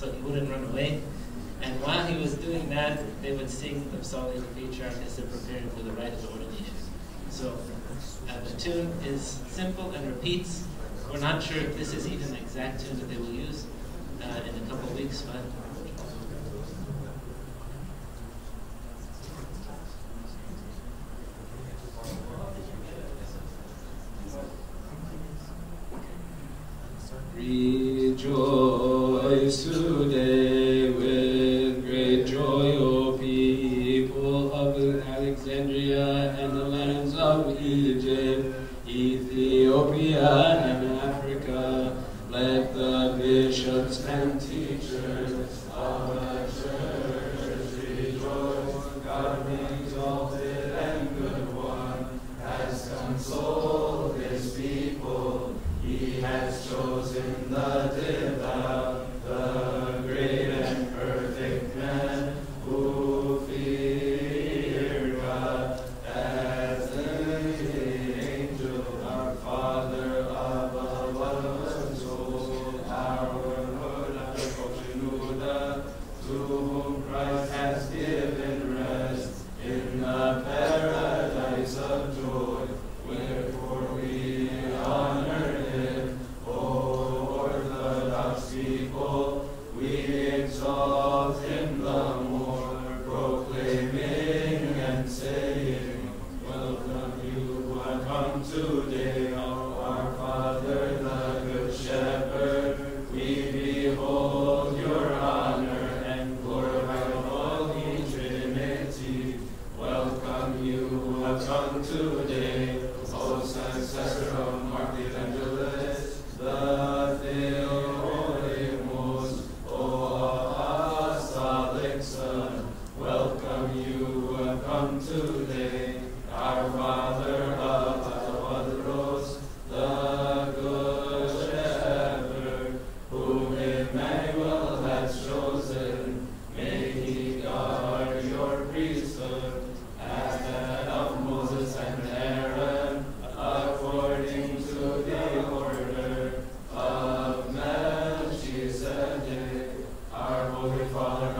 so he wouldn't run away. And while he was doing that, they would sing the Abdelsayed, the patriarch, as they're preparing for the rite of ordination. So the tune is simple and repeats. We're not sure if this is even the exact tune that they will use in a couple of weeks, but rejoice today with great joy, O people of Alexandria and the lands of Egypt, Ethiopia and Africa. Let the bishops and teachers of the church rejoice. God be exalted and good one has consoled his people. He has chosen the devout, the great and perfect men who fear God. As the angel, our Father above was told, our Lord after Koshinuda, to whom Christ has given rest in the paradise of joy. Wherefore we honor him, O Orthodox people. We exalt him the more, proclaiming and saying, welcome you who have come today, our Father, the Good Shepherd. We behold your honor and glorify the Holy Trinity. Welcome you who have come today, O successor of Mark the Evangelist, the Theoremus, O Apostolic Son. Welcome you who have come today, our Father of Atawadaros, the Good Shepherd, whom Emmanuel has chosen. May he guard your priesthood as that of Moses and Aaron, according to the order of Melchizedek. Our Holy Father,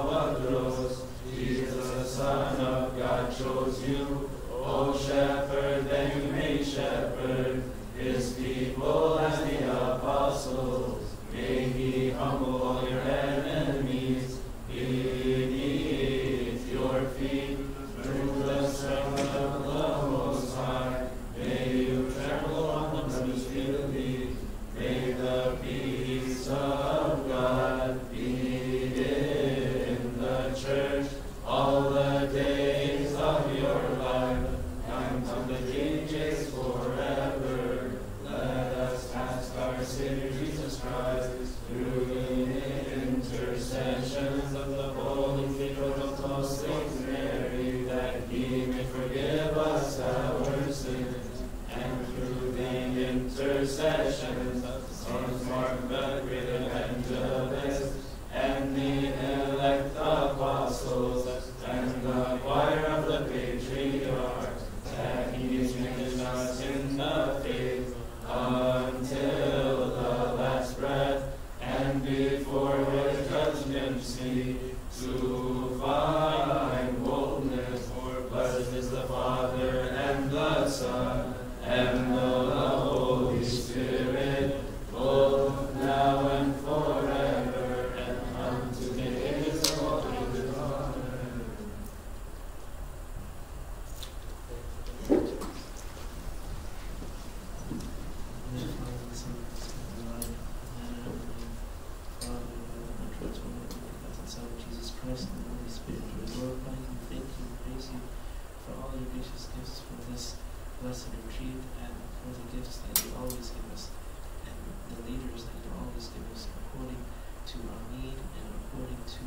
Wadros, Jesus, the Son of God, chose you, O shepherd, that you may shepherd his people as the apostles. May he humble all your enemies beneath your feet. Through the strength of the Most High, may you trample on them speedily. May the peace of God be in the church all the days of your life, and from the ages forever. Let us ask our Savior Jesus Christ, through the intercessions of the Holy Theotokos of Saint Mary, that he may forgive us our sins, and through the intercessions of Saint Mark the Great Evangelist, and the elect apostles, and the choir of the patriarchs, that he may strengthen us in the faith until the last breath, and before his judgment seat to find boldness. For blessed is the Father, and the Son, and the Holy Spirit, both now and forever, and unto the ages of all ages. Amen. Jesus Christ and the Holy Spirit, we glorify you, thank you, praise you for all your gracious gifts, for this blessed retreat, and for the gifts that you always give us, and the leaders that you always give us according to our need and according to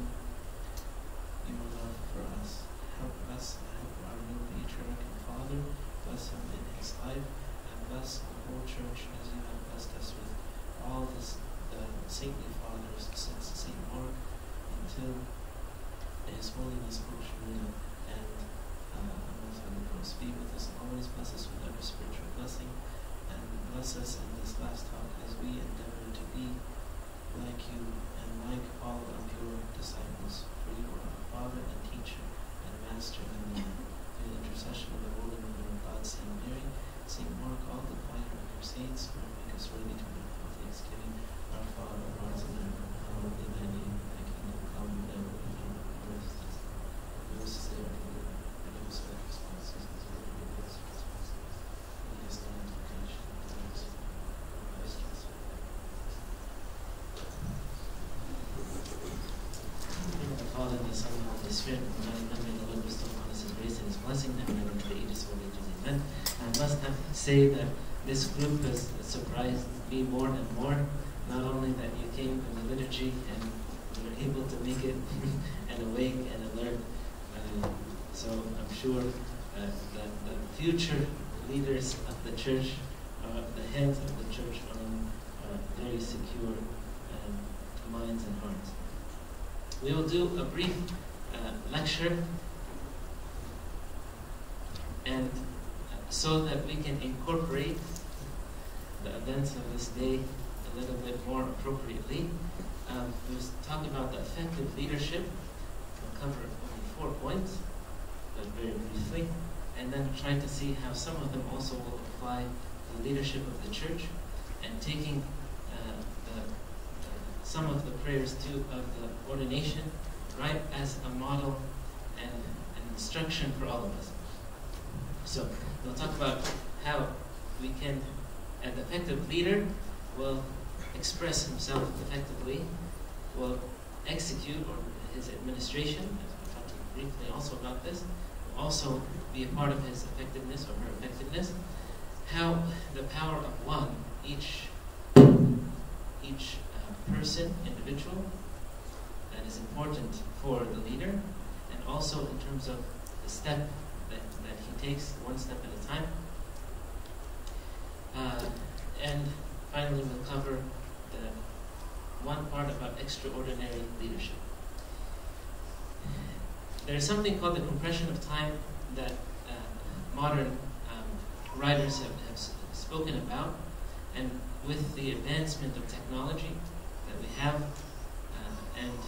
your love for us. Help us, help our new patriarch and father, bless him in his life, and bless the whole church as you have blessed us with all this, the saintly fathers since St. Mark until His Holiness Pope Shenouda, and Most Holy Ghost be with us always, bless us with every spiritual blessing, and bless us in this last talk as we endeavor to be like you and like Spirit of God, and may the Lord bestow upon us His grace and His blessing, now and in the ages of ages. Amen. I must say that this group has surprised me more and more. Not only that you came in the liturgy and were able to make it and awake and alert, so I'm sure that the future leaders of the church, the heads of the church, are in very secure minds and hearts. We will do a brief lecture, and so that we can incorporate the events of this day a little bit more appropriately. We'll talk about the effective leadership. We'll cover only 4 points, but very briefly, and then try to see how some of them also will apply to the leadership of the church, and taking some of the prayers too of the ordination right as a model and an instruction for all of us. So we'll talk about how we can, an effective leader will express himself effectively, will execute, or his administration, as we talked briefly also about this, will also be a part of his effectiveness or her effectiveness. How the power of one, each person, individual, that is important for the leader, and also in terms of the step that he takes, one step at a time. And finally, we'll cover the one part about extraordinary leadership. There is something called the compression of time that modern writers have spoken about, and with the advancement of technology that we have, and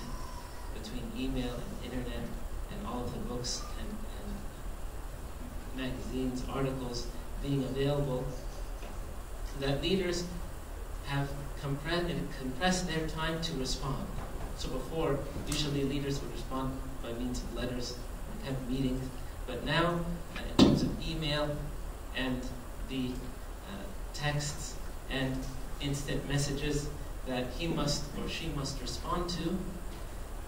between email and internet and all of the books and magazines, articles being available, that leaders have compressed their time to respond. So before, usually leaders would respond by means of letters and have meetings, but now in terms of email and the texts and instant messages that he must or she must respond to,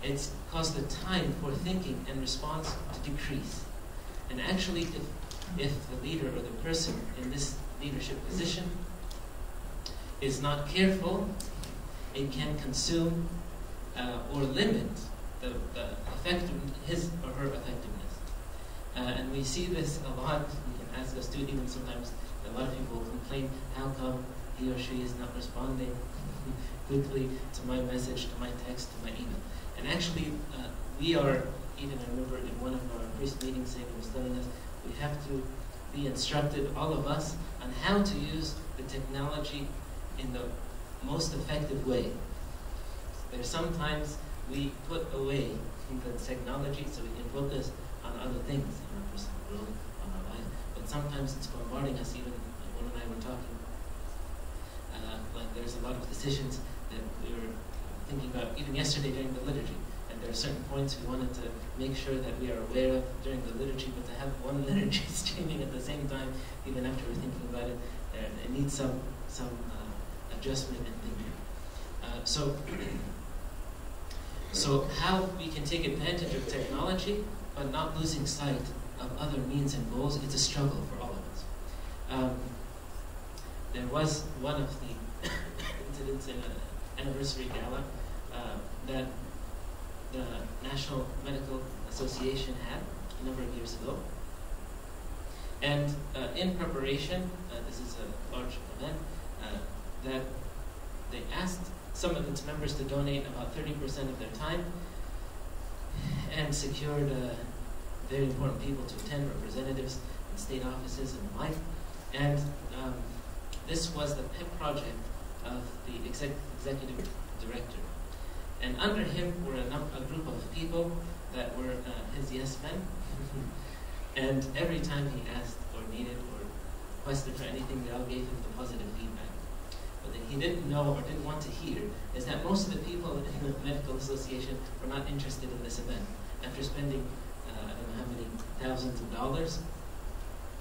it's caused the time for thinking and response to decrease. And actually, if the leader or the person in this leadership position is not careful, it can consume or limit his or her effectiveness. And we see this a lot. You can ask a student, even sometimes a lot of people complain, how come he or she is not responding quickly to my message, to my text, to my email. And actually, we are, even I remember in one of our priest meetings, Sagan was telling us, we have to be instructed, all of us, on how to use the technology in the most effective way. There's sometimes we put away the technology so we can focus on other things in our personal growth, on our life. But sometimes it's bombarding us. Even One and I were talking, like there's a lot of decisions that we were thinking about even yesterday during the liturgy. And there are certain points we wanted to make sure that we are aware of during the liturgy, but to have one liturgy streaming at the same time, even after we're thinking about it, it needs some adjustment and thinking. So how we can take advantage of technology, but not losing sight of other means and goals, it's a struggle for all of us. There was one of the incidents in an anniversary gala that the National Medical Association had a number of years ago. And in preparation, this is a large event, that they asked some of its members to donate about 30% of their time, and secured very important people to attend, representatives in state offices and the like. And this was the pet project of the executive director. And under him were a group of people that were his yes men. And every time he asked or needed or requested for anything, they all gave him the positive feedback. But that he didn't know or didn't want to hear is that most of the people in the medical association were not interested in this event. After spending, I don't know how many thousands of dollars,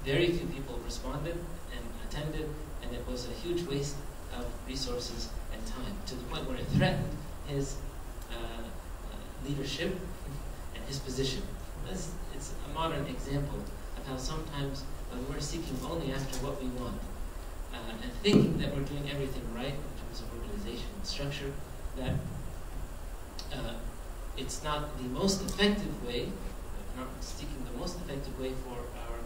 very few people responded and attended, and it was a huge waste of resources and time, to the point where it threatened his leadership and his position. It's a modern example of how sometimes when we're seeking only after what we want and thinking that we're doing everything right in terms of organization and structure, that it's not the most effective way, not seeking the most effective way for our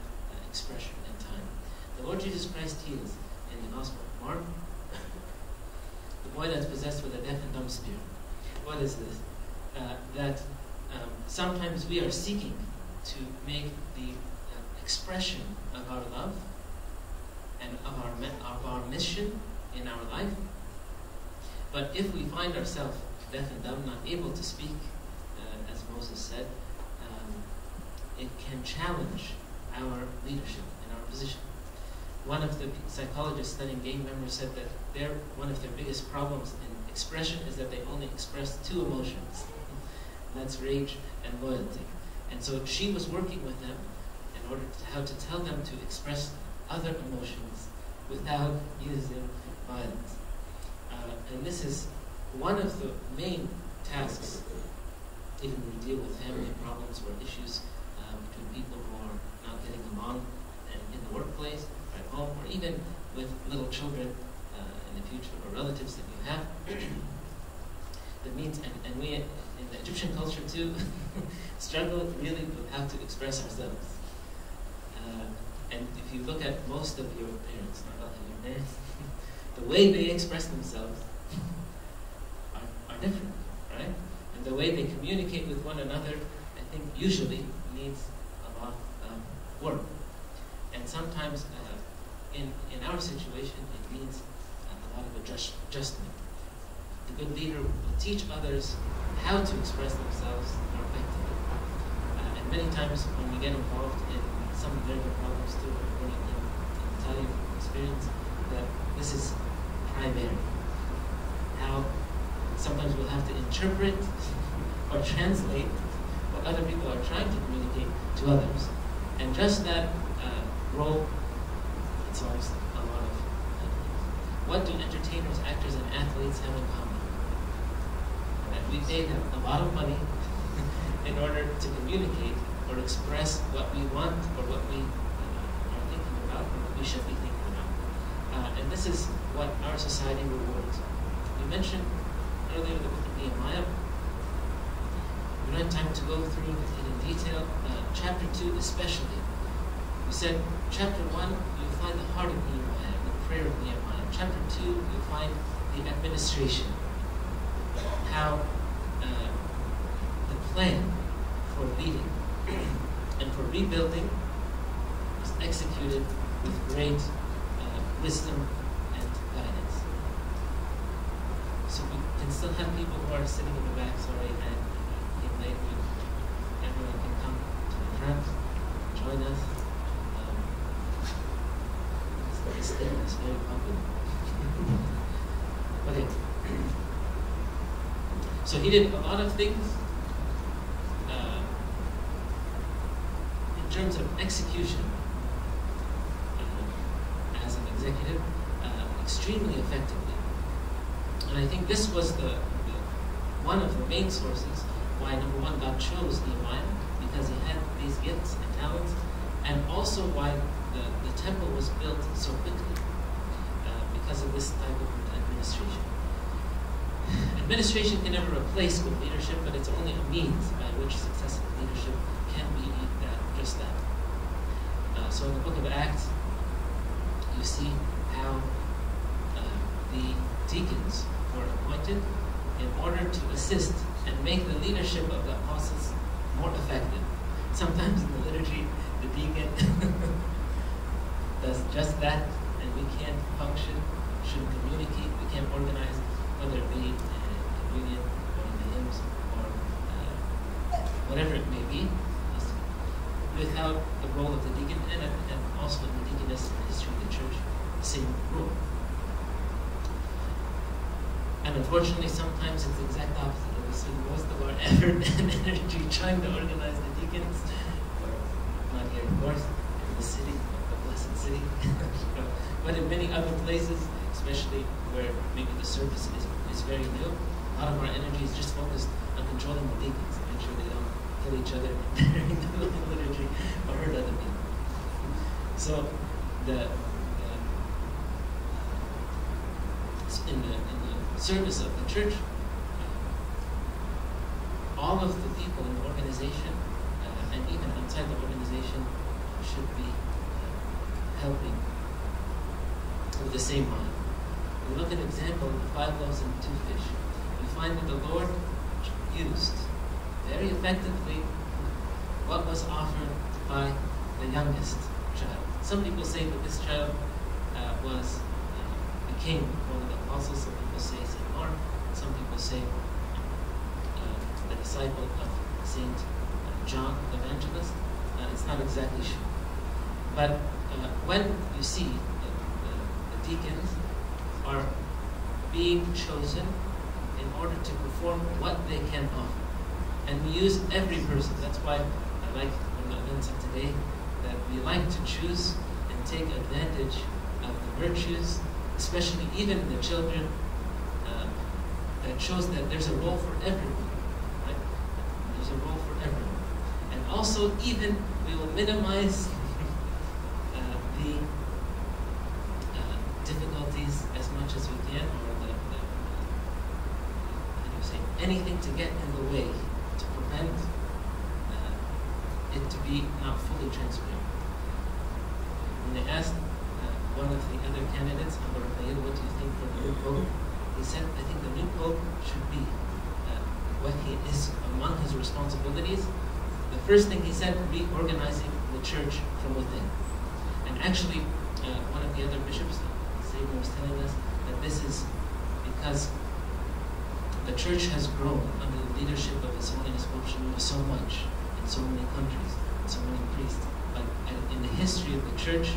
expression in time. The Lord Jesus Christ heals in the Gospel of Mark the boy that's possessed with a deaf and dumb spirit. What is this? That sometimes we are seeking to make the expression of our love and of our mission in our life. But if we find ourselves deaf and dumb, not able to speak, as Moses said, it can challenge our leadership and our position. One of the psychologists studying game members said that one of their biggest problems in expression is that they only express two emotions. That's rage and loyalty. And so she was working with them in order to how to tell them to express other emotions without using violence. And this is one of the main tasks, even when we deal with family problems or issues between people who are not getting along in the workplace, or at home, or even with little children in the future, or relatives that you have. That means, and we in the Egyptian culture too, struggle really with how to express ourselves. And if you look at most of your parents, not all of your parents, the way they express themselves are different, right? And the way they communicate with one another, I think, usually needs a lot of work. And sometimes, in our situation, it needs a lot of adjustment. The good leader will teach others how to express themselves more effectively. And many times when we get involved in some very good problems too, according to Italian experience, that this is primary. How sometimes we'll have to interpret or translate what other people are trying to communicate to others. And just that role, it solves a lot of things. What do entertainers, actors, and athletes have in common? That we pay them a lot of money in order to communicate or express what we want or what we are thinking about or what we should be thinking about. And this is what our society rewards. We mentioned earlier the book of Nehemiah. We don't have time to go through it in detail. Chapter 2 especially. We said chapter 1, you'll find the heart of Nehemiah, the prayer of Nehemiah. Chapter 2, you'll find the administration. How the plan for leading and for rebuilding was executed with great wisdom and guidance. So we can still have people who are sitting in the back, sorry, and came late. Everyone can come to the front, join us. This thing is very popular. Okay. So he did a lot of things in terms of execution as an executive extremely effectively. And I think this was one of the main sources why, number one, God chose Nehemiah, because he had these gifts and talents, and also why the temple was built so quickly, because of this type of administration. Administration can never replace good leadership, but it's only a means by which successful leadership can be just that. So in the book of Acts, you see how the deacons were appointed in order to assist and make the leadership of the apostles more effective. Sometimes in the liturgy, the deacon does just that, and we can't function, shouldn't communicate, we can't organize, whether it be communion or in the hymns or whatever it may be, without the role of the deacon, and also in the deaconess in the history of the church, the same rule. And unfortunately, sometimes it's the exact opposite. We spend most of our effort and energy trying to organize the deacons, or not here, of course, in the city, the blessed city, but in many other places, especially where maybe the service is very new, a lot of our energy is just focused on controlling the deacons, to make sure they don't kill each other during the liturgy or hurt other people. So in the service of the church, all of the people in the organization and even outside the organization should be helping with the same mind. We look at an example of the 5 loaves and 2 fish. We find that the Lord used very effectively what was offered by the youngest child. Some people say that this child became one of the apostles. Some people say St. Mark. Some people say the disciple of St. John the Evangelist. It's not exactly sure. But when you see the deacons are being chosen in order to perform what they can offer, and we use every person. That's why I like in the events of today that we like to choose and take advantage of the virtues, especially even in the children, that shows that there's a role for everyone, right? There's a role for everyone. And also, even we will minimize the difficulties as much as we can, or anything to get in the way to prevent it to be not fully transparent. When they asked one of the other candidates, Abdelsayed, what do you think for the new pope? He said, I think the new pope should be what he is among his responsibilities. The first thing he said, reorganizing the church from within. And actually, one of the other bishops, Savior, was telling us that this is because the church has grown under the leadership of His Holiness Pope Shenouda so much in so many countries, and so many priests. But in the history of the church,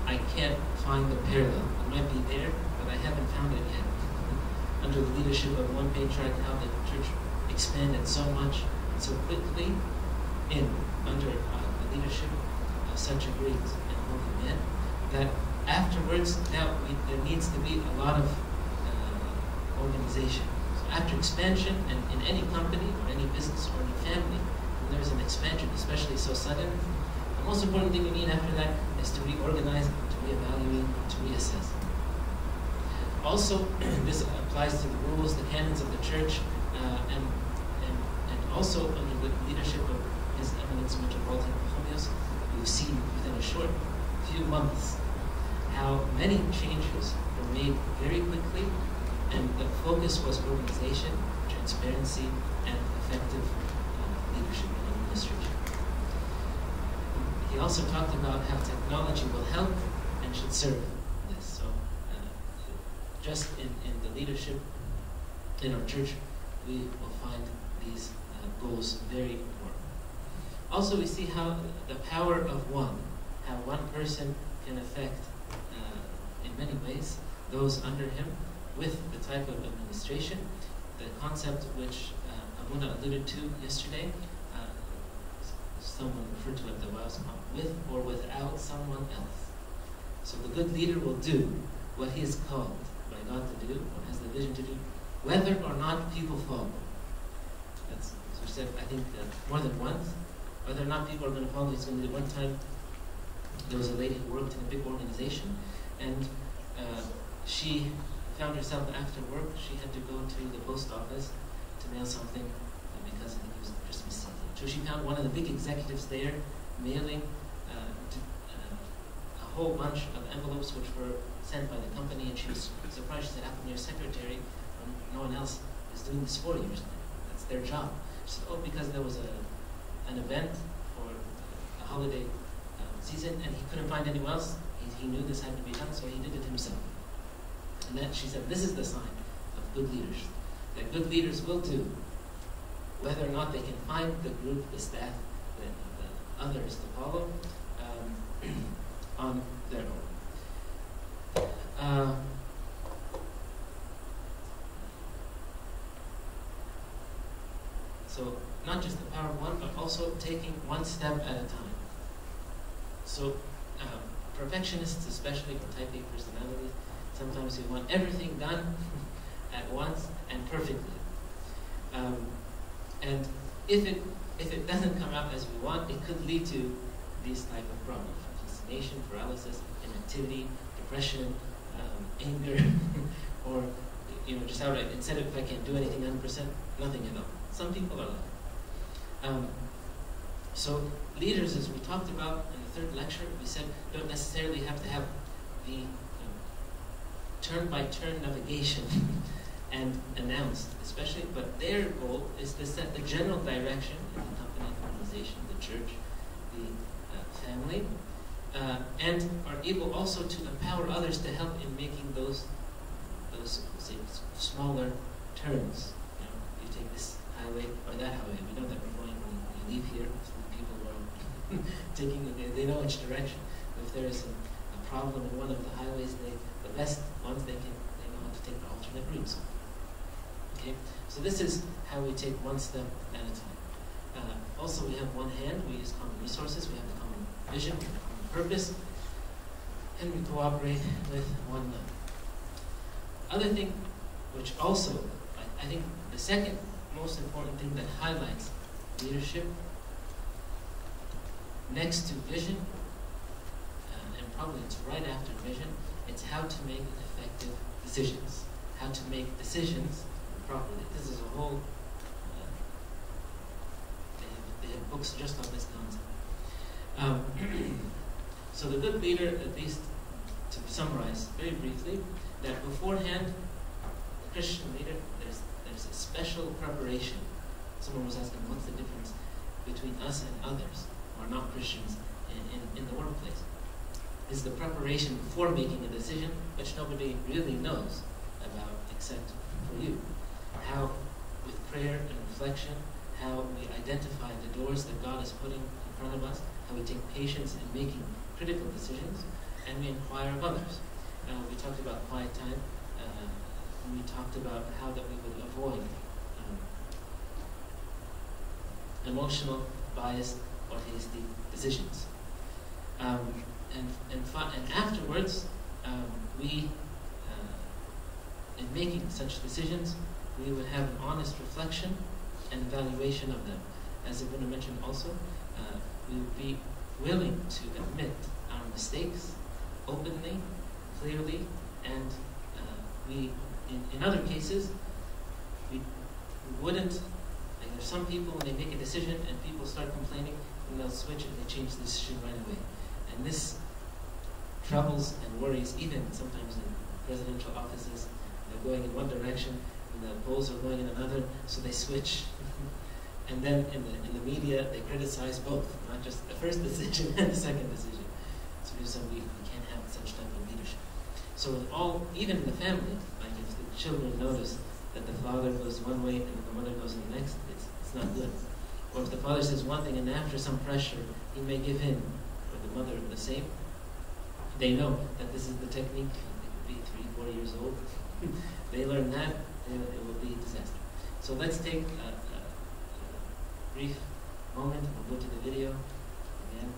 I can't find the parallel. It might be there, but I haven't found it yet. Under the leadership of one patriarch, how the church expanded so much and so quickly under the leadership of such a great and holy man, that afterwards, now there needs to be a lot of organization. After expansion, and in any company or any business or any family, when there's an expansion, especially so sudden, the most important thing you need after that is to reorganize, to reevaluate, to reassess. Also, this applies to the rules, the canons of the church, and also under the leadership of His Eminence Metropolitan Pachomios. We've seen within a short few months how many changes were made very quickly. And the focus was organization, transparency, and effective leadership and administration. He also talked about how technology will help and should serve this. So just in the leadership in our church, we will find these goals very important. Also, we see how the power of how one person can affect in many ways those under him, with the type of administration, the concept which Abuna alluded to yesterday, someone referred to it the last time, with or without someone else. So the good leader will do what he is called by God to do, or has the vision to do, whether or not people follow. That's, as we said, I think more than once, whether or not people are going to follow, he's going to do. One time, there was a lady who worked in a big organization, and she found herself after work, she had to go to the post office to mail something because I think it was Christmas season. So she found one of the big executives there mailing a whole bunch of envelopes which were sent by the company, and she was surprised. She said, how come your secretary, when no one else is doing this for you? That's their job. She said, oh, because there was an event for a holiday season, and he couldn't find anyone else. He knew this had to be done, so he did it himself. And then she said, this is the sign of good leaders. That good leaders will do, whether or not they can find the group, the staff, the others to follow on their own. So not just the power of one, but also taking one step at a time. So perfectionists, especially for type A personalities, sometimes we want everything done at once and perfectly. And if it if it doesn't come out as we want, it could lead to these type of problems: procrastination, paralysis, inactivity, depression, anger, or just outright, instead of if I can't do anything 100%, nothing at all. Some people are like that. So leaders, as we talked about in the third lecture, we said don't necessarily have to have the turn-by-turn navigation and announced, especially, but their goal is to set the general direction in the company, the organization, the church, the family, and are able also to empower others to help in making those say, smaller turns. You take this highway or that highway. We know that we're going when we leave here. So the people who are taking, they know which direction. If there is a problem in one of the highways, the best ones, they know how to take the alternate routes. Okay, so this is how we take one step at a time. Also, we have one hand. We use common resources. We have the common vision, we have the common purpose, and we cooperate with one another. Other thing, which also, I think the second most important thing that highlights leadership, next to vision, and probably it's right after vision, it's how to make effective decisions. How to make decisions properly. This is a whole, they have books just on this concept. So the good leader, at least to summarize very briefly, that beforehand, the Christian leader, there's a special preparation. Someone was asking, what's the difference between us and others who are not Christians in the workplace? Is the preparation before making a decision, which nobody really knows about except for you. How, with prayer and reflection, how we identify the doors that God is putting in front of us, how we take patience in making critical decisions, and we inquire of others. We talked about quiet time. We talked about how that we would avoid emotional, biased, or hasty decisions. And afterwards, we, in making such decisions, we would have an honest reflection and evaluation of them. As Ibn mentioned also, we would be willing to admit our mistakes openly, clearly, and we, in other cases, we wouldn't, like there's some people when they make a decision and people start complaining, and they'll switch and they change the decision right away. And this troubles and worries even sometimes in presidential offices. They're going in one direction and the polls are going in another, so they switch. And then in the media, they criticize both, not just the first decision and the second decision. So we can't have such type of leadership. So even in the family, like if the children notice that the father goes one way and the mother goes in the next, it's not good. Or if the father says one thing and after some pressure, he may give in, or the mother the same, they know that this is the technique. They could be 3, 4 years old. They learn that, and it will be a disaster. So let's take a brief moment. We'll go to the video again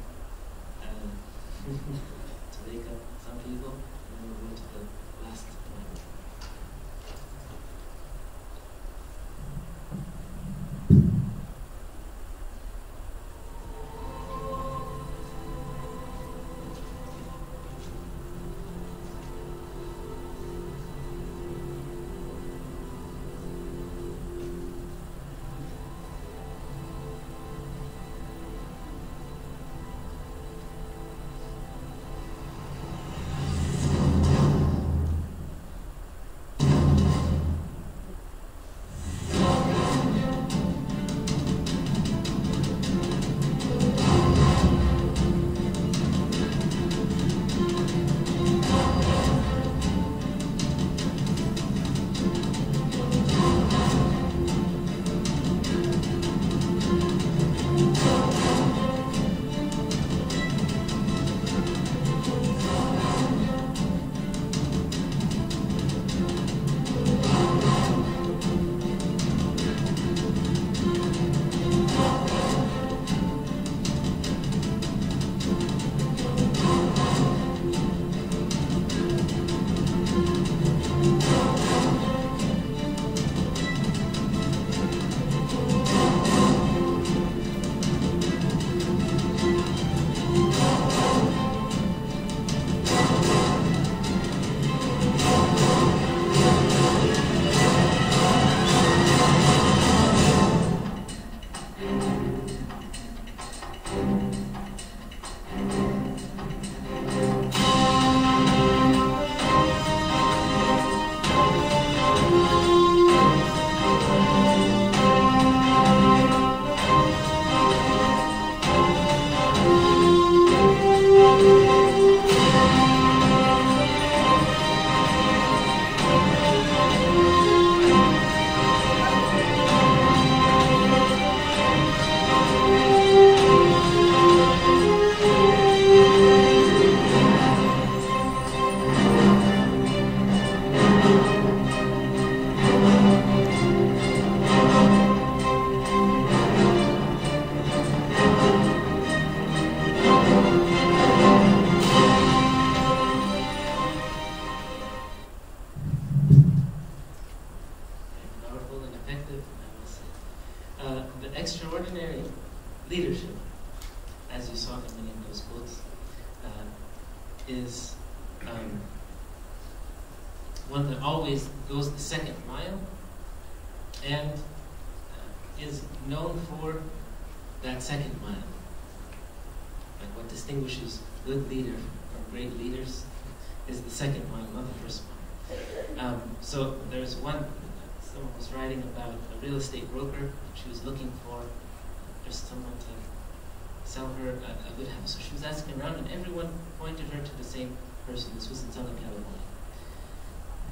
to wake up some people, and then we'll go to the last point. The extraordinary leadership, as you saw in many of those quotes, is one that always goes the second mile and is known for that second mile. Like what distinguishes good leader from great leaders is the second mile, not the first mile. So there's one, someone was writing about a real estate broker, and she was looking for just someone to sell her a good house. So she was asking around, and everyone pointed her to the same person. This was in Southern California.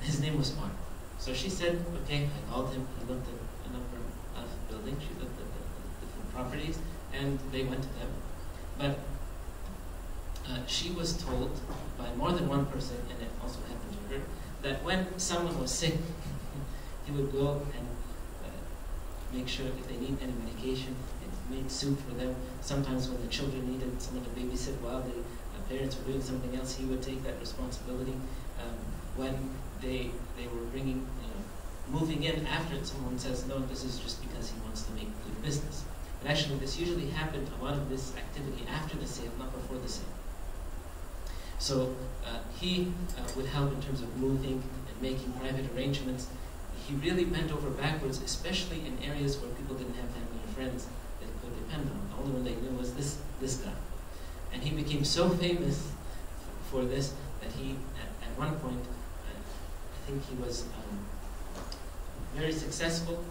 His name was Mark. So she said, okay, I called him. He looked at a number of buildings. She looked at the different properties, and they went to them. But she was told by more than one person, and it also happened to her, that when someone was sick, he would go and make sure if they need any medication, he made soup for them. Sometimes when the children needed someone to babysit while the parents were doing something else, he would take that responsibility. When they were bringing, moving in after it, someone says, no, this is just because he wants to make good business. But actually, this usually happened, a lot of this activity after the sale, not before the sale. So he would help in terms of moving and making private arrangements. He really bent over backwards, especially in areas where people didn't have family or friends that could depend on. The only one they knew was this guy. And he became so famous for this that he, at one point, I think he was very successful,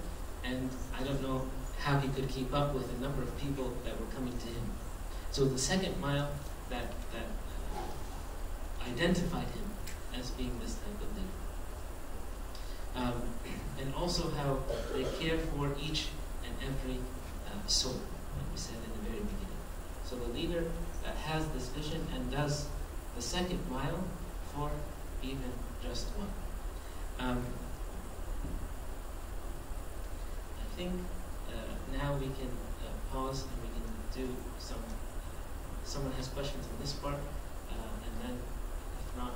and I don't know how he could keep up with the number of people that were coming to him. So the second mile that identified him as being this type of leader. And also how they care for each and every soul, like we said in the very beginning. So the leader that has this vision and does the second mile for even just one. I think now we can pause and we can do some, someone has questions on this part, and then if not,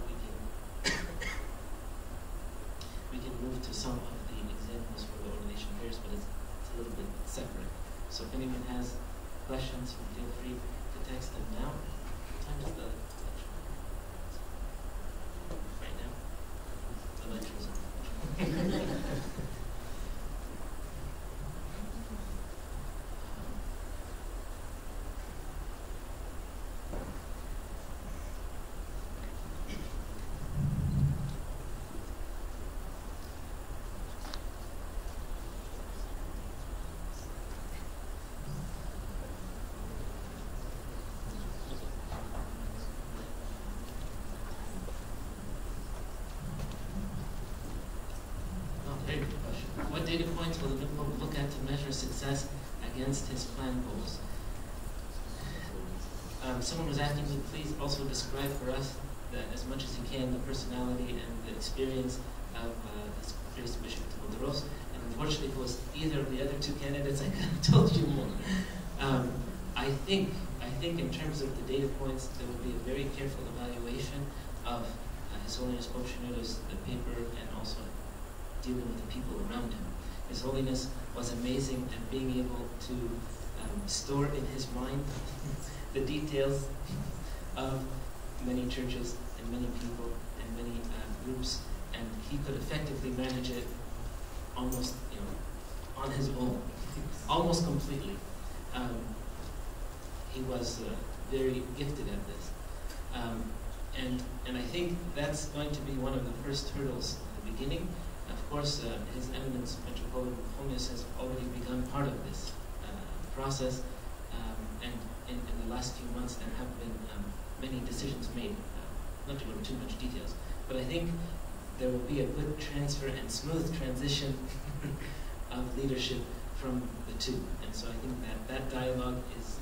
we can move to some of the examples for the ordination prayers, but it's a little bit separate. So if anyone has questions, feel free to text them now. What time is the lecture? Right now? The lecture is on. What data points will the Nipple look at to measure success against his planned goals? Someone was asking me, please also describe for us, as much as you can, the personality and the experience of this first Bishop Tewodros. And unfortunately, if it was either of the other two candidates, I could have told you more. I think in terms of the data points, there will be a very careful evaluation of His Holiness Pope Shenouda's the paper and also dealing with the people around him. His Holiness was amazing at being able to store in his mind the details of many churches and many people and many groups, and he could effectively manage it almost, on his own, almost completely. He was very gifted at this, and I think that's going to be one of the first hurdles at the beginning. Of course, His Eminence Metropolitan Holiness has already begun part of this process, and in the last few months there have been many decisions made, not to go into too much details, but I think there will be a good transfer and smooth transition of leadership from the two. And so I think that dialogue is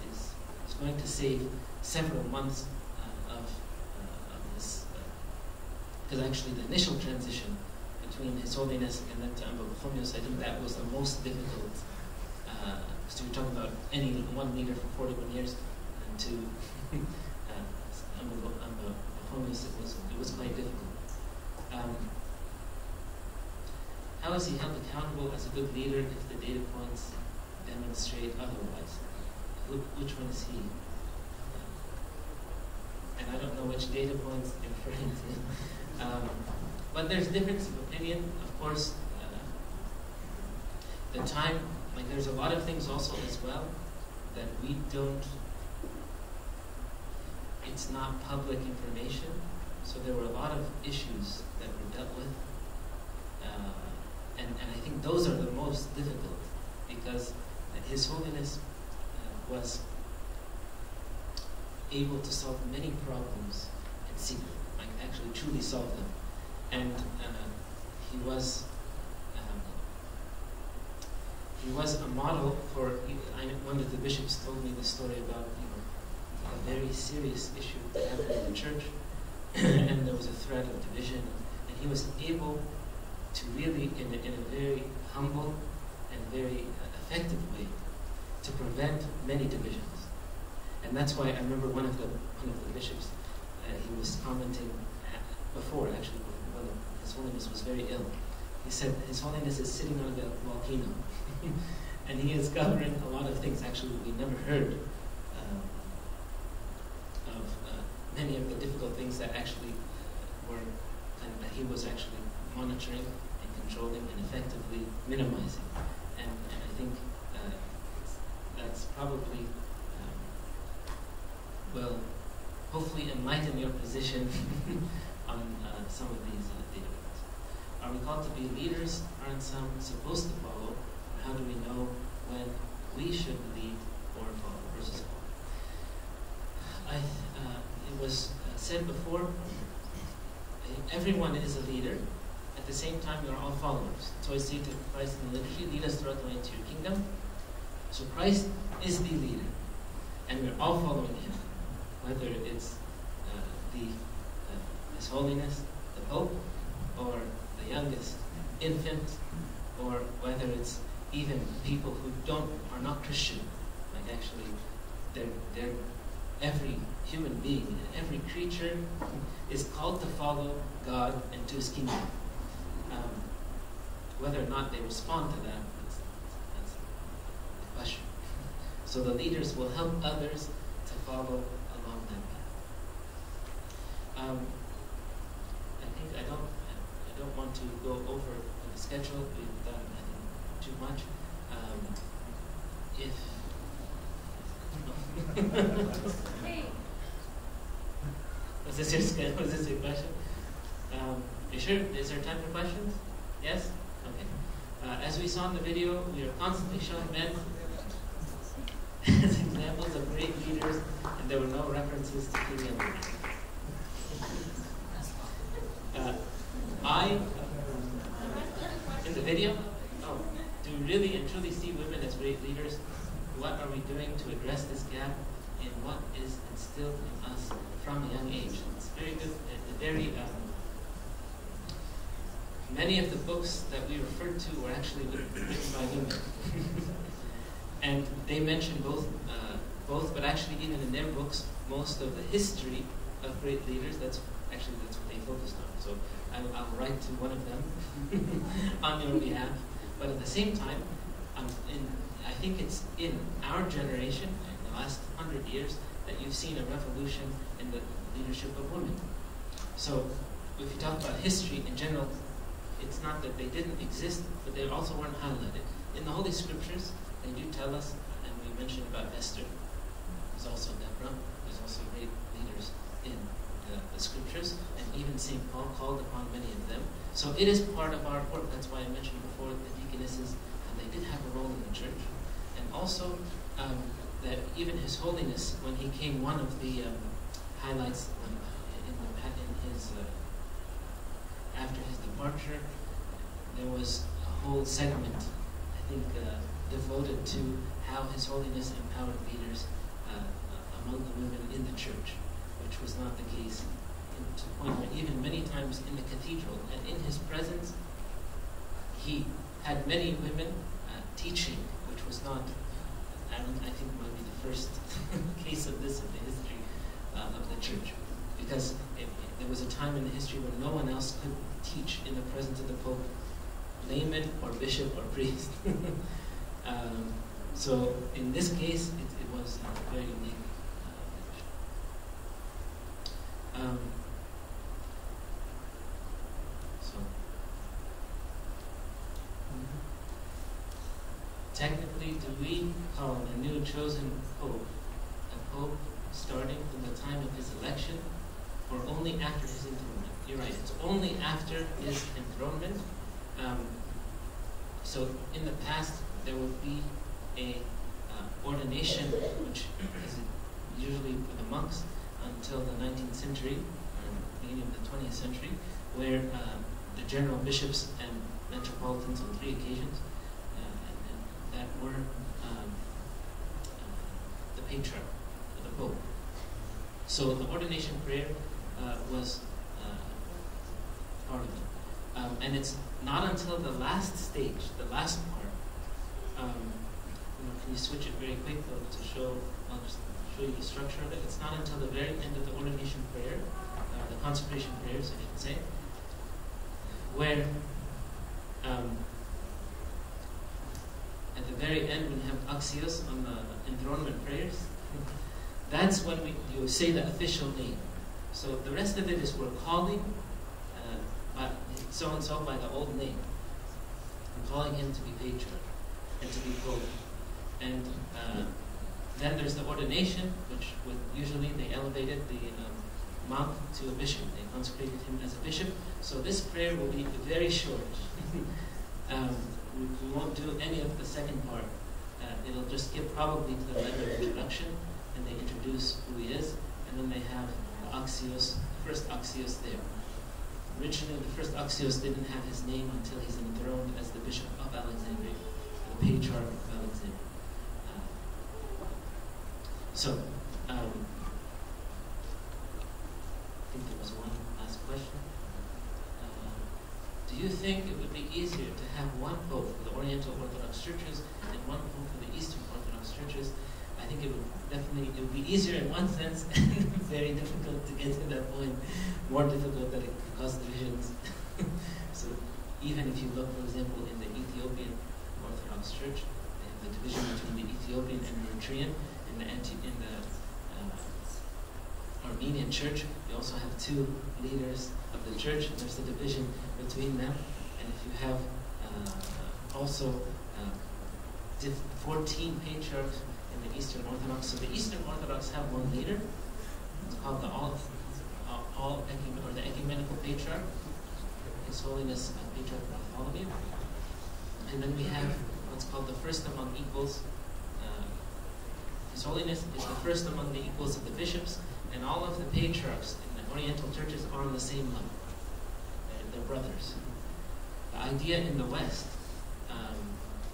going to save several months of this, because actually the initial transition between His Holiness and then to Abdelsayed, I think that was the most difficult. So you're talking about any one leader for 41 years, and to Abdelsayed, it was quite difficult. How is he held accountable as a good leader if the data points demonstrate otherwise. Which one is he? And I don't know which data points you're referring to. But there's difference of opinion. Of course, the time, like there's a lot of things also as well that we don't, it's not public information. So there were a lot of issues that were dealt with. And I think those are the most difficult because His Holiness was able to solve many problems in secret, like actually truly solve them. And he was a model for, one of the bishops told me the story about, a very serious issue that happened in the church, and there was a threat of division, and he was able to really, in a very humble and very effective way, to prevent many divisions. And that's why I remember one of the bishops, he was commenting before, actually, when His Holiness was very ill. He said, His Holiness is sitting on the volcano, and he is covering a lot of things. Actually, we never heard of many of the difficult things that actually were, and that he was actually monitoring and controlling and effectively minimizing. And I think that's probably will hopefully enlighten your position on some of these data points. Are we called to be leaders? Aren't some supposed to follow? How do we know when we should lead or follow versus follow? It was said before, everyone is a leader. At the same time, you're all followers. So I say to Christ in the liturgy, lead us throughout the way into your kingdom. So Christ is the leader, and we're all following Him. Whether it's His Holiness, the Pope, or the youngest infant, or whether it's even people who are not Christian, like actually, they're every human being and every creature is called to follow God and to His kingdom. Whether or not they respond to that, that's the question. So the leaders will help others to follow along that path. I think I don't want to go over the schedule. We've done, I think, too much. Was this your schedule? Was this your question? You sure? Is there time for questions? Yes? Okay. As we saw in the video, we are constantly showing men as examples of great leaders, and there were no references to female leaders. In the video, do we really and truly see women as great leaders? What are we doing to address this gap in what is instilled in us from a young age? It's very good, many of the books that we referred to were actually written by women. And they mention both, but actually even in their books, most of the history of great leaders, that's what they focused on. So I'll write to one of them on your behalf. But at the same time, I think it's in our generation, in the last 100 years, that you've seen a revolution in the leadership of women. So if you talk about history in general, it's not that they didn't exist, but they also weren't highlighted. In the Holy Scriptures, they do tell us, and we mentioned about Esther, there's also Deborah, there's also great leaders in the Scriptures, and even St. Paul called upon many of them. So it is part of our work. That's why I mentioned before the deaconesses, and they did have a role in the church. And also that even His Holiness, when he came, one of the highlights in his after his departure, there was a whole segment, I think, devoted to how His Holiness empowered leaders among the women in the church, which was not the case, to the point where even many times in the cathedral and in his presence, he had many women teaching, which was not, I think might be the first case of this in the history of the church. Because there was a time in the history when no one else could teach in the presence of the Pope, layman or bishop or priest. So in this case, it was very unique. Technically, do we call a new chosen pope a pope starting from the time of his election, or only after his enthronement? You're right, it's only after his enthronement. So in the past, there would be a ordination, which is usually for the monks, until the 19th century, beginning of the 20th century, where the general bishops and metropolitans on 3 occasions that were the patriarch, the pope. So the ordination prayer was part of it. And it's not until the last stage, the last part, can you switch it very quick though to show, I'll just show you the structure of it. It's not until the very end of the ordination prayer, the consecration prayers, I should say, where at the very end, when you have axios on the enthronement prayers, that's when you say the official name. So the rest of it is we're calling so-and-so by the old name. We're calling him to be patriarch and to be pope. And then there's the ordination, which usually they elevated the monk to a bishop. They consecrated him as a bishop. So this prayer will be very short. We won't do any of the second part. It'll just give probably to the letter of introduction, and they introduce who he is, and then they have the axios, the first axios there. Originally, the first axios didn't have his name until he's enthroned as the bishop of Alexandria, the patriarch of Alexandria. I think there was one last question. Do you think it would be easier to have one pope for the Oriental Orthodox churches and one pope for the Eastern Orthodox churches? I think it would be easier in one sense and very difficult to get to that point. More difficult that it could cause divisions. So even if you look, for example, in the Ethiopian Orthodox Church, they have the division between the Ethiopian and Eritrean. In the Armenian Church, you also have 2 leaders of the church, and there's a division between them. And if you have also 14 patriarchs in the Eastern Orthodox, so the Eastern Orthodox have 1 leader. It's called the Ecumenical Patriarch, His Holiness Patriarch Bartholomew. And then we have what's called the First Among Equals. His Holiness is the first among the equals of the bishops, and all of the patriarchs in the Oriental churches are on the same level. They're brothers. The idea in the West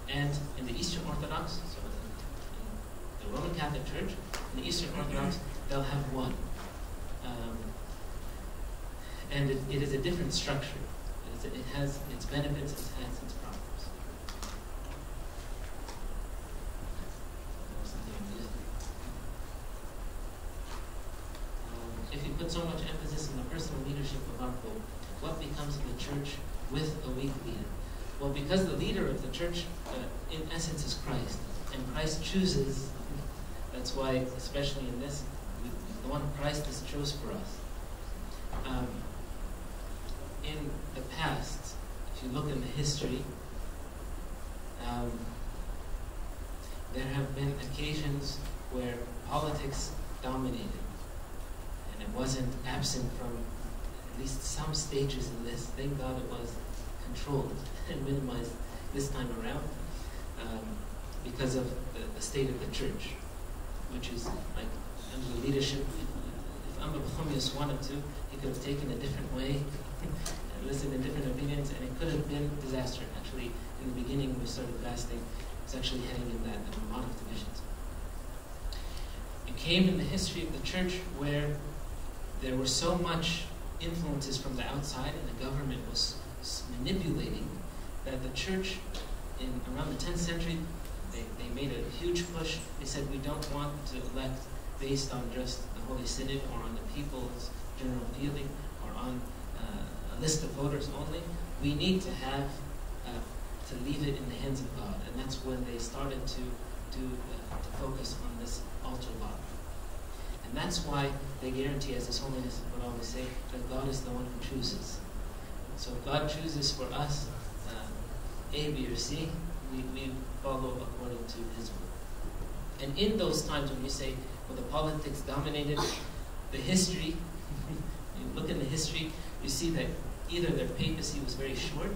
and in the Eastern Orthodox, so in the Roman Catholic Church, in the Eastern Orthodox, they'll have 1. And it is a different structure. It has its benefits, it has its problems. If you put so much emphasis on the personal leadership of our Pope, what becomes of the church with a weak leader? Well, because the leader of the church, in essence, is Christ, and Christ chooses. That's why, especially in this, the one Christ has chose for us. In the past, if you look in the history, there have been occasions where politics dominated. And it wasn't absent from at least some stages in this. Thank God it was controlled and minimized this time around because of the state of the church, which is like under the leadership. If Abdelsayed wanted to, he could have taken a different way and listened to different opinions, and it could have been disaster. Actually, in the beginning when we started fasting, it was actually heading in that, a lot of divisions. It came in the history of the church where there were so much influences from the outside, and the government was manipulating, that the church, around the 10th century, they made a huge push. They said, we don't want to elect based on just the Holy Synod or on the people's general feeling or on a list of voters only. We need to have to leave it in the hands of God, and that's when they started to to focus on this altar law. And that's why they guarantee, as His Holiness would always say, that God is the one who chooses. So if God chooses for us A, B, or C, we follow according to His will. And in those times when you say, well, the politics dominated the history, you look in the history, you see that either their papacy was very short,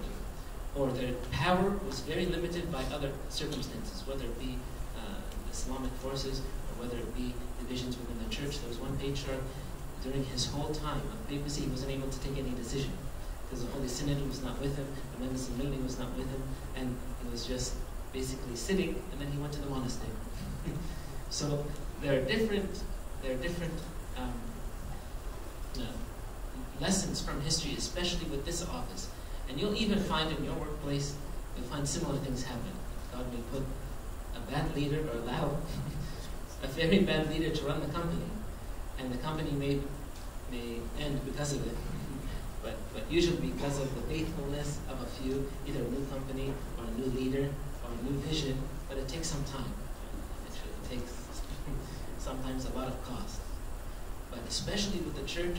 or their power was very limited by other circumstances, whether it be Islamic forces, or whether it be divisions within the church. There was one patriarch during his whole time of papacy, he wasn't able to take any decision, because the Holy Synod was not with him, the Mendes Assembly was not with him, and he was just basically sitting, and then he went to the monastery. So there are different lessons from history, especially with this office. And you'll even find in your workplace, you'll find similar things happen. God may put a bad leader, or allow a very bad leader to run the company, and the company may end because of it. But usually because of the faithfulness of a few, either a new company, or a new leader, or a new vision, but it takes some time. It takes sometimes a lot of cost. But especially with the church,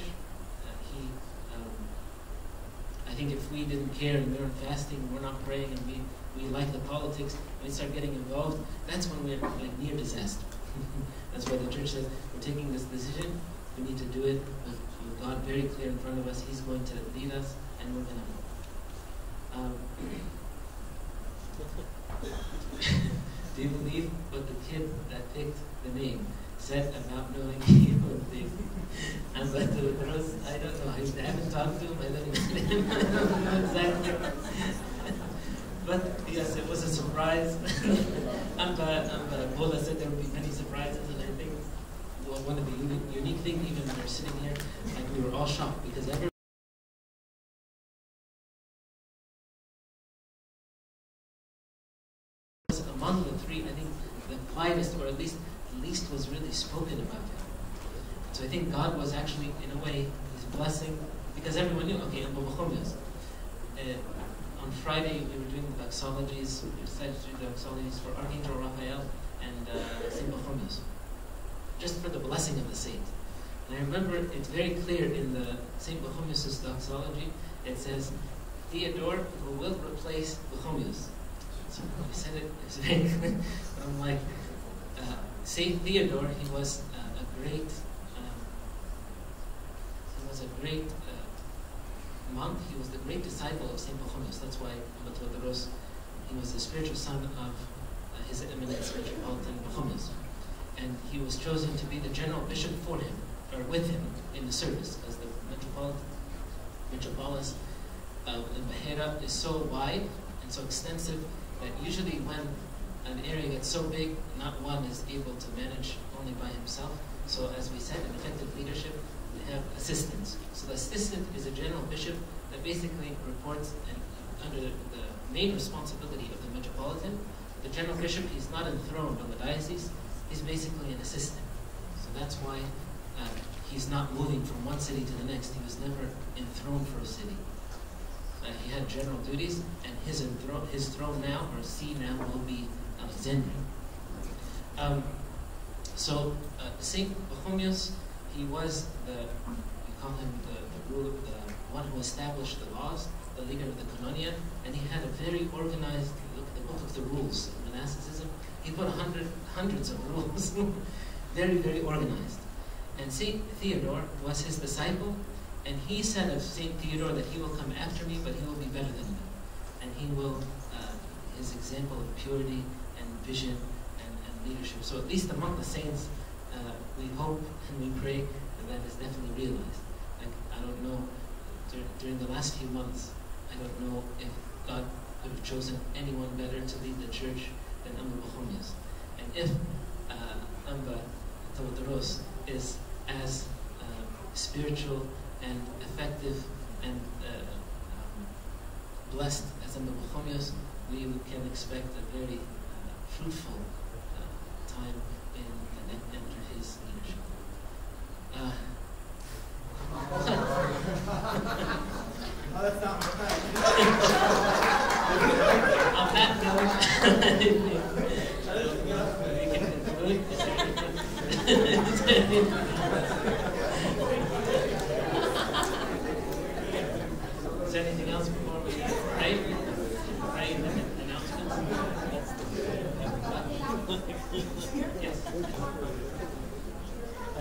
I think if we didn't care and we weren't fasting, we're not praying, and we like the politics, and we start getting involved, that's when we're like near disaster. That's why the church says, we're taking this decision, we need to do it with God very clear in front of us. He's going to lead us, and we're going to do you believe what the kid that picked the name said about knowing evil things? I don't know. I haven't talked to him. I don't know exactly. But yes, it was a surprise. Bola said there would be many surprises, and I think one of the unique things, even when we're sitting here, like we were all shocked, because among the three, I think the quietest, or at least the least was really spoken about him. So I think God was actually, in a way, His blessing, because everyone knew, okay, on Friday we were doing the doxologies, we decided to do the doxologies for Archangel Raphael and Saint Bochomius, just for the blessing of the saint. And I remember it's very clear in the Saint Bochomius' doxology, it says, Theodore who will replace Bochomius. So we said it's very clear. I'm like, Saint Theodore, he was a great monk. He was the great disciple of Saint Bochomius. That's why he was the spiritual son of His Eminence Metropolitan Bochomius. And he was chosen to be the general bishop for him, or with him, in the service, because the metropolis in Bahira is so wide and so extensive that usually when an area gets so big, not one is able to manage only by himself. So as we said, in effective leadership, we have assistants. So the assistant is a general bishop that basically reports under the main responsibility of the metropolitan. The general bishop, he's not enthroned on the diocese, he's basically an assistant. So that's why he's not moving from one city to the next. He was never enthroned for a city. He had general duties, and his throne now, or see now, will be Alexandria. So Saint Bochomius, he was we call him the ruler, the one who established the laws, the leader of the Canonia, and he had a very organized, look at the book of the rules of monasticism. He put hundreds of rules, very, very organized. And Saint Theodore was his disciple, and he said of Saint Theodore that he will come after me, but he will be better than me. And he will, his example of purity and vision and leadership. So at least among the saints, we hope and we pray that is definitely realized. Like, I don't know, during the last few months, I don't know if God would have chosen anyone better to lead the church than Amba Bochomius. And if Amba Tawadros is as spiritual and effective and blessed as Amba Bochomius, we can expect a very fruitful time under his leadership. On that note, Is there anything else before we pray? Pray and then announcements? Yes.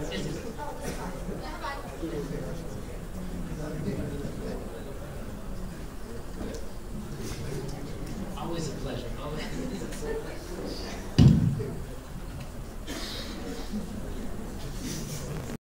Yes.